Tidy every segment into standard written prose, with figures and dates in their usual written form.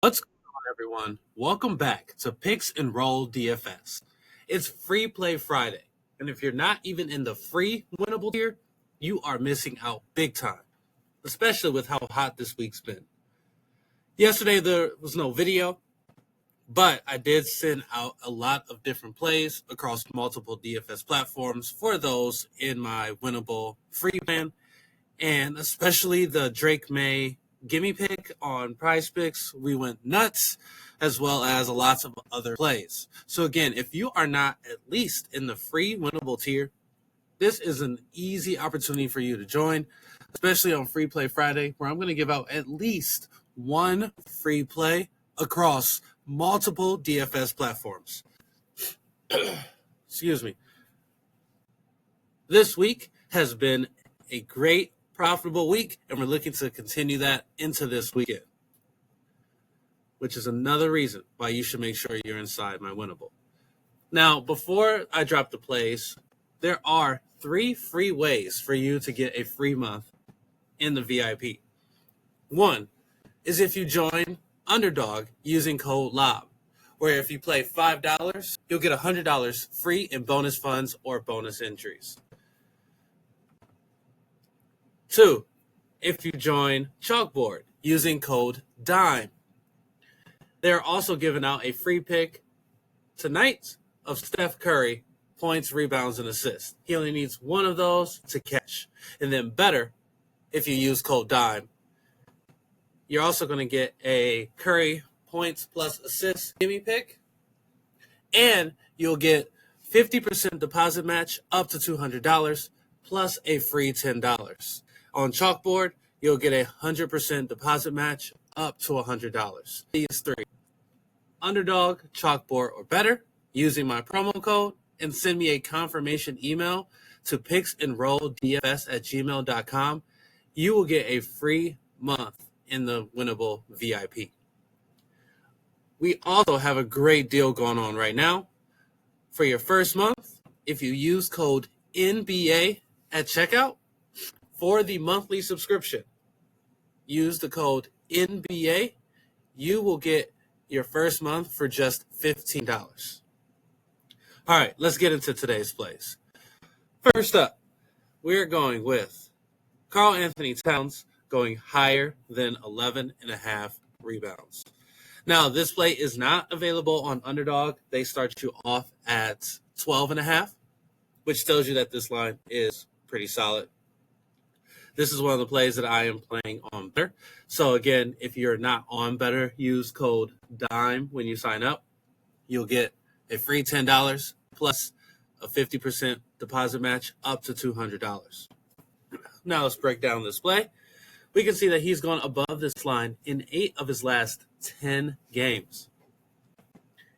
What's going on, everyone? Welcome back to Picks and Roll DFS. It's Free Play Friday, and if you're not even in the free winnable tier, you are missing out big time, especially with how hot this week's been. Yesterday, there was no video, but I did send out a lot of different plays across multiple DFS platforms for those in my winnable free plan, and especially the Drake May gimme pick on PrizePicks. We went nuts, as well as lots of other plays. So again, if you are not at least in the free winnable tier, this is an easy opportunity for you to join, especially on Free Play Friday, where I'm going to give out at least one free play across multiple DFS platforms. Excuse me. This week has been a great, profitable week, and we're looking to continue that into this weekend, which is another reason why you should make sure you're inside my winnable. Now, before I drop the plays, there are 3 free ways for you to get a free month in the VIP. One is if you join Underdog using code LOB, where if you play $5, you'll get $100 free in bonus funds or bonus entries. 2, if you join Chalkboard using code DIME. They're also giving out a free pick tonight of Steph Curry, points, rebounds, and assists. He only needs one of those to catch. And then Betr, if you use code DIME, you're also going to get a Curry points plus assists gimme pick, and you'll get 50% deposit match up to $200 plus a free $10. On Chalkboard, you'll get a 100% deposit match up to $100. These 3, Underdog, Chalkboard, or Betr, using my promo code, and send me a confirmation email to picksandrolldfs@gmail.com. You will get a free month in the winnable VIP. We also have a great deal going on right now. For your first month, if you use code NBA at checkout for the monthly subscription, use the code NBA, you will get your first month for just $15. All right, let's get into today's plays. First up, we're going with Karl Anthony Towns going higher than 11.5 rebounds. Now, this play is not available on Underdog. They start you off at 12.5, which tells you that this line is pretty solid. This is one of the plays that I am playing on Betr. So again, if you're not on Betr, use code DIME when you sign up. You'll get a free $10 plus a 50% deposit match up to $200. Now let's break down this play. We can see that he's gone above this line in 8 of his last 10 games.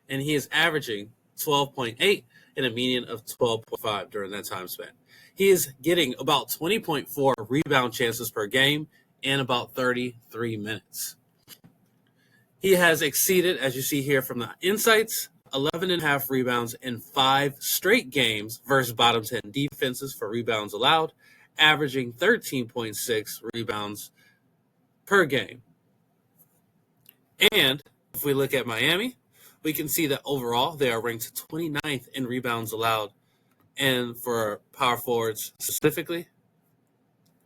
And he is averaging 12.8 and a median of 12.5 during that time span. He is getting about 20.4 rebound chances per game in about 33 minutes. He has exceeded, as you see here from the insights, 11.5 rebounds in 5 straight games versus bottom 10 defenses for rebounds allowed, averaging 13.6 rebounds per game. And if we look at Miami, we can see that overall they are ranked 29th in rebounds allowed. And for power forwards specifically,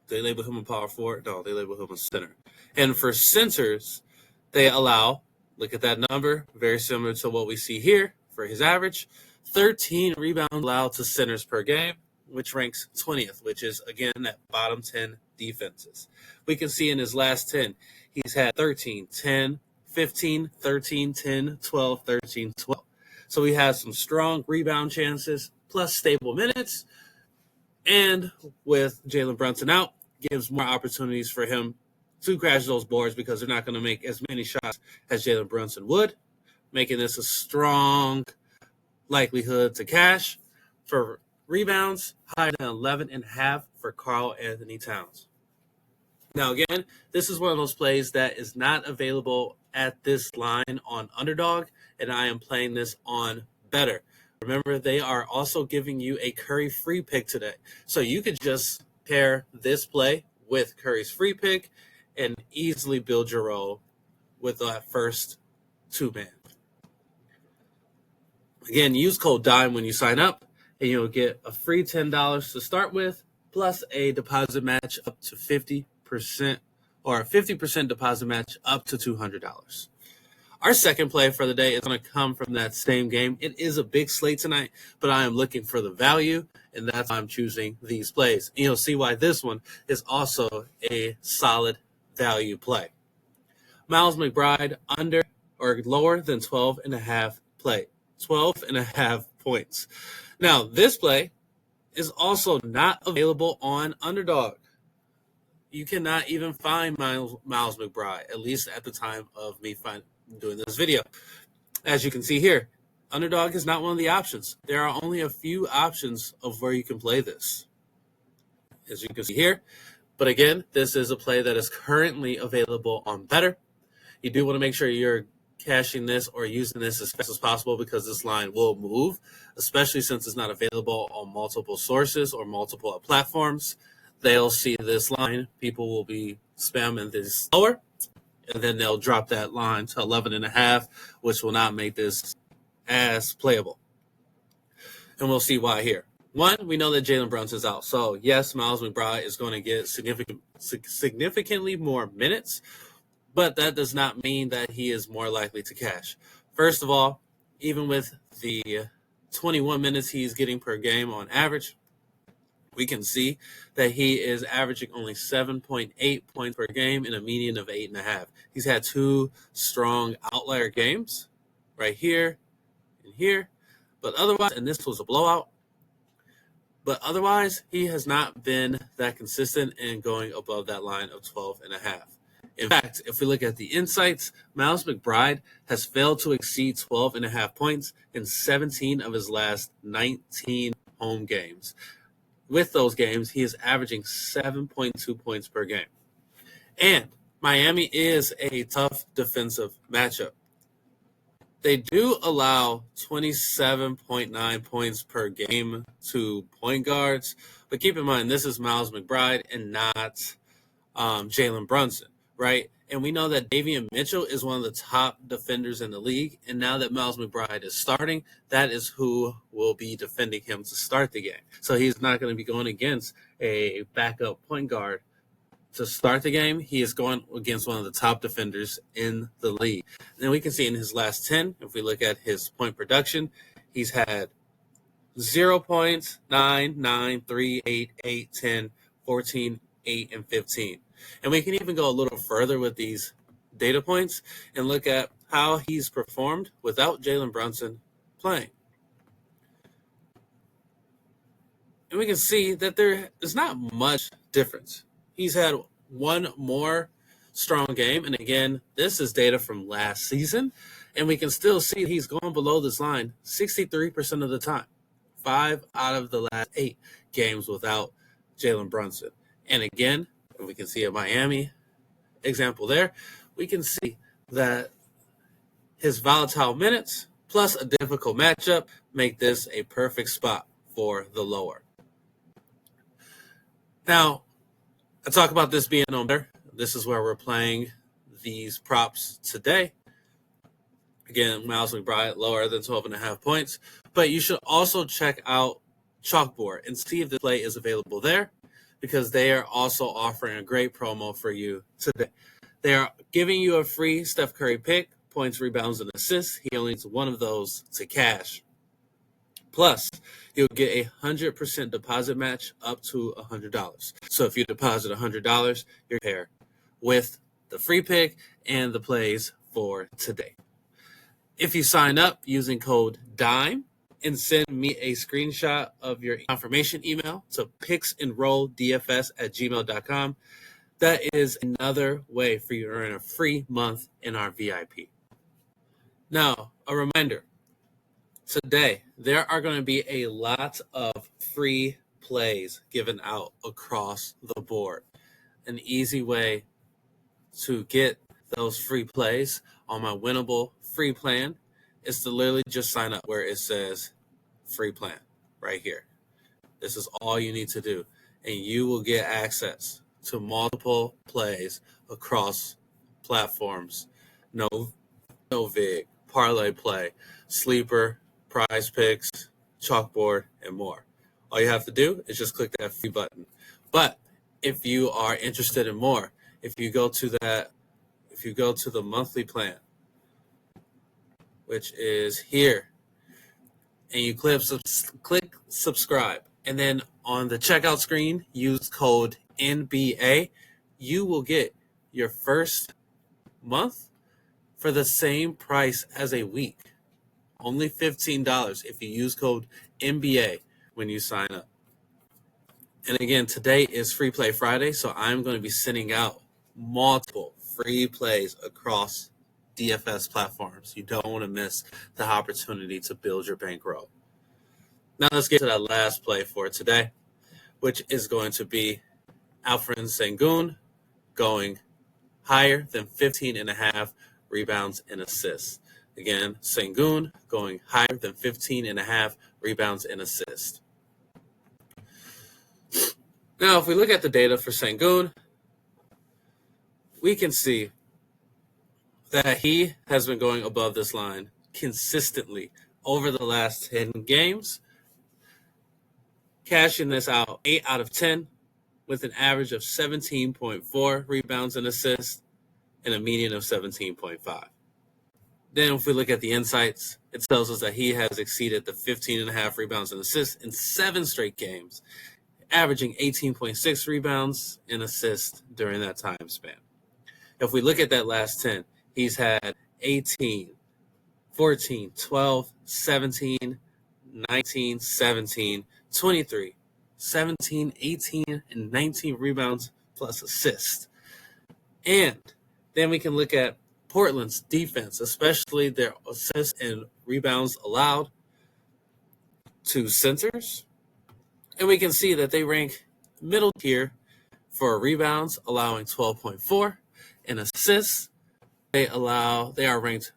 they label him a power forward. No, they label him a center. And for centers, they allow, look at that number, very similar to what we see here for his average, 13 rebounds allowed to centers per game, which ranks 20th, which is, again, that bottom 10 defenses. We can see in his last 10, he's had 13, 10, 15, 13, 10, 12, 13, 12. So he has some strong rebound chances plus stable minutes. And with Jalen Brunson out, gives more opportunities for him to crash those boards because they're not going to make as many shots as Jalen Brunson would, making this a strong likelihood to cash. For rebounds, higher than 11.5 for Karl Anthony Towns. Now, again, this is one of those plays that is not available at this line on Underdog, and I am playing this on Betr. Remember, they are also giving you a Curry free pick today. So you could just pair this play with Curry's free pick and easily build your roll with that first 2-man. Again, use code DIME when you sign up, and you'll get a free $10 to start with, plus a deposit match up to 50%, or a 50% deposit match up to $200. Our second play for the day is going to come from that same game. It is a big slate tonight, but I am looking for the value, and that's why I'm choosing these plays. And you'll see why this one is also a solid value play. Miles McBride under or lower than 12.5 play. 12.5 points. Now, this play is also not available on Underdog. You cannot even find Miles McBride, at least at the time of me doing this video. As you can see here, Underdog is not one of the options. There are only a few options of where you can play this, as you can see here. But again, this is a play that is currently available on Betr. You do want to make sure you're cashing this or using this as fast as possible, because this line will move, especially since it's not available on multiple sources or multiple platforms. They'll see this line. People will be spamming this lower, and then they'll drop that line to 11.5, which will not make this as playable. And we'll see why here. One, we know that Jalen Brunson's out. So, yes, Miles McBride is going to get significantly more minutes, but that does not mean that he is more likely to cash. First of all, even with the 21 minutes he's getting per game on average, we can see that he is averaging only 7.8 points per game in a median of 8.5. He's had 2 strong outlier games right here and here. But otherwise, and this was a blowout, but otherwise, he has not been that consistent in going above that line of 12.5. In fact, if we look at the insights, Miles McBride has failed to exceed 12.5 points in 17 of his last 19 home games. With those games, he is averaging 7.2 points per game. And Miami is a tough defensive matchup. They do allow 27.9 points per game to point guards. But keep in mind, this is Miles McBride and not Jalen Brunson, right? And we know that Davion Mitchell is one of the top defenders in the league. And now that Miles McBride is starting, that is who will be defending him to start the game. So he's not going to be going against a backup point guard to start the game. He is going against one of the top defenders in the league. And we can see in his last 10, if we look at his point production, he's had 0 points, 9, 9, 3, 8, 8, 10, 14, 8, and 15. And we can even go a little further with these data points and look at how he's performed without Jalen Brunson playing. And we can see that there is not much difference. He's had one more strong game. And again, this is data from last season. And we can still see he's gone below this line 63% of the time. 5 out of the last 8 games without Jalen Brunson. And again, we can see a Miami example there. We can see that his volatile minutes plus a difficult matchup make this a perfect spot for the lower. Now, I talk about this being on Betr. This is where we're playing these props today. Again, Miles McBride lower than 12.5 points. But you should also check out Chalkboard and see if the play is available there, because they are also offering a great promo for you today. They are giving you a free Steph Curry pick, points, rebounds, and assists. He only needs one of those to cash. Plus, you'll get a 100% deposit match up to $100. So if you deposit $100, you're paired with the free pick and the plays for today. If you sign up using code DIME and send me a screenshot of your confirmation email to picksenrolldfs@gmail.com, that is another way for you to earn a free month in our VIP. Now, a reminder. Today, there are going to be a lot of free plays given out across the board. An easy way to get those free plays on my winnable free plan is to literally just sign up where it says free plan right here. This is all you need to do, and you will get access to multiple plays across platforms no vig, parlay play, sleeper, prize picks, chalkboard, and more. All you have to do is just click that free button. But if you are interested in more, if you go to the monthly plan, which is here, and you click subscribe, and then on the checkout screen, use code NBA, you will get your first month for the same price as a week. Only $15 if you use code NBA when you sign up. And again, today is Free Play Friday, so I'm going to be sending out multiple free plays across DFS platforms. You don't want to miss the opportunity to build your bankroll. Now let's get to that last play for today, which is going to be Alfred Sengun going higher than 15.5 rebounds and assists. Again, Sengun going higher than 15.5 rebounds and assists. Now, if we look at the data for Sengun, we can see that he has been going above this line consistently over the last 10 games, cashing this out 8 out of 10 with an average of 17.4 rebounds and assists and a median of 17.5. Then if we look at the insights, it tells us that he has exceeded the 15.5 rebounds and assists in 7 straight games, averaging 18.6 rebounds and assists during that time span. If we look at that last 10, he's had 18, 14, 12, 17, 19, 17, 23, 17, 18, and 19 rebounds plus assists. And then we can look at Portland's defense, especially their assists and rebounds allowed to centers. And we can see that they rank middle tier for rebounds, allowing 12.4, and assists, they are ranked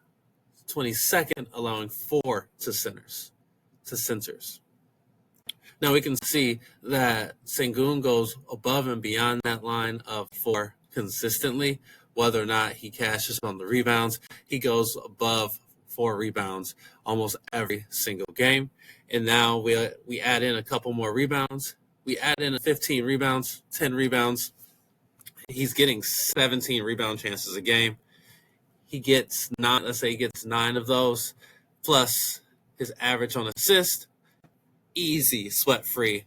22nd, allowing 4 to centers. Now we can see that Sengun goes above and beyond that line of 4 consistently. Whether or not he cashes on the rebounds, he goes above 4 rebounds almost every single game. And now we add in a couple more rebounds. We add in 15 rebounds, 10 rebounds. He's getting 17 rebound chances a game. He gets 9 of those, plus his average on assist. Easy, sweat-free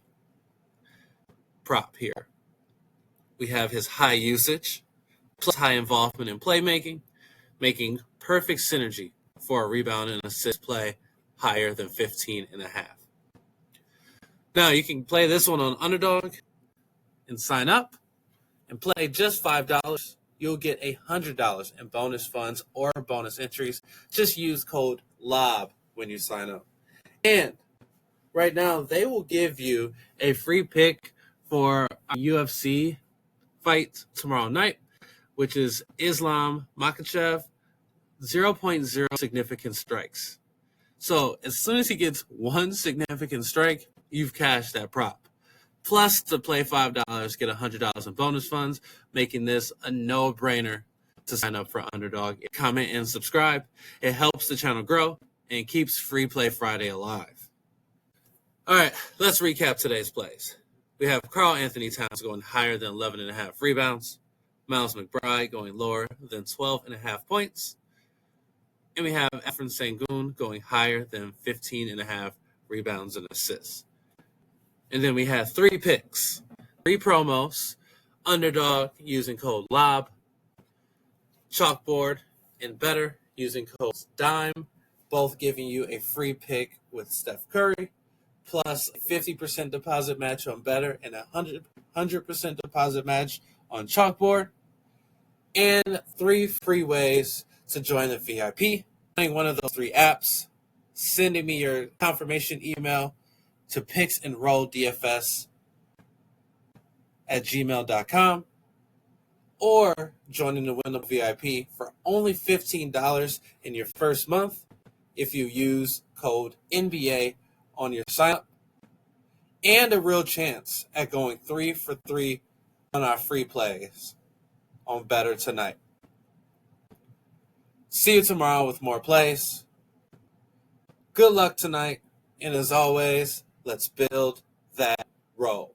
prop here. We have his high usage, plus high involvement in playmaking, making perfect synergy for a rebound and assist play higher than 15.5. Now, you can play this one on Underdog and sign up and play just $5. You'll get $100 in bonus funds or bonus entries. Just use code LOB when you sign up. And right now, they will give you a free pick for a UFC fight tomorrow night, which is Islam Makhachev, 0.0 significant strikes. So as soon as he gets 1 significant strike, you've cashed that prop. Plus, to play $5, get $100 in bonus funds, making this a no-brainer to sign up for Underdog. Comment and subscribe. It helps the channel grow and keeps Free Play Friday alive. All right, let's recap today's plays. We have Karl Anthony Towns going higher than 11.5 rebounds, Miles McBride going lower than 12.5 points, and we have Alfred Sengun going higher than 15.5 rebounds and assists. And then we have 3 picks, 3 promos, Underdog using code LOB, Chalkboard, and Betr using code DIME, both giving you a free pick with Steph Curry, plus a 50% deposit match on Betr and a 100% deposit match on Chalkboard, and 3 free ways to join the VIP. Joining one of those 3 apps, sending me your confirmation email to picksenroll@gmail.com, or joining the Winnable VIP for only $15 in your first month if you use code NBA on your sign up, and a real chance at going 3 for 3 on our free plays on Betr tonight. See you tomorrow with more plays. Good luck tonight. And as always, let's build that roll.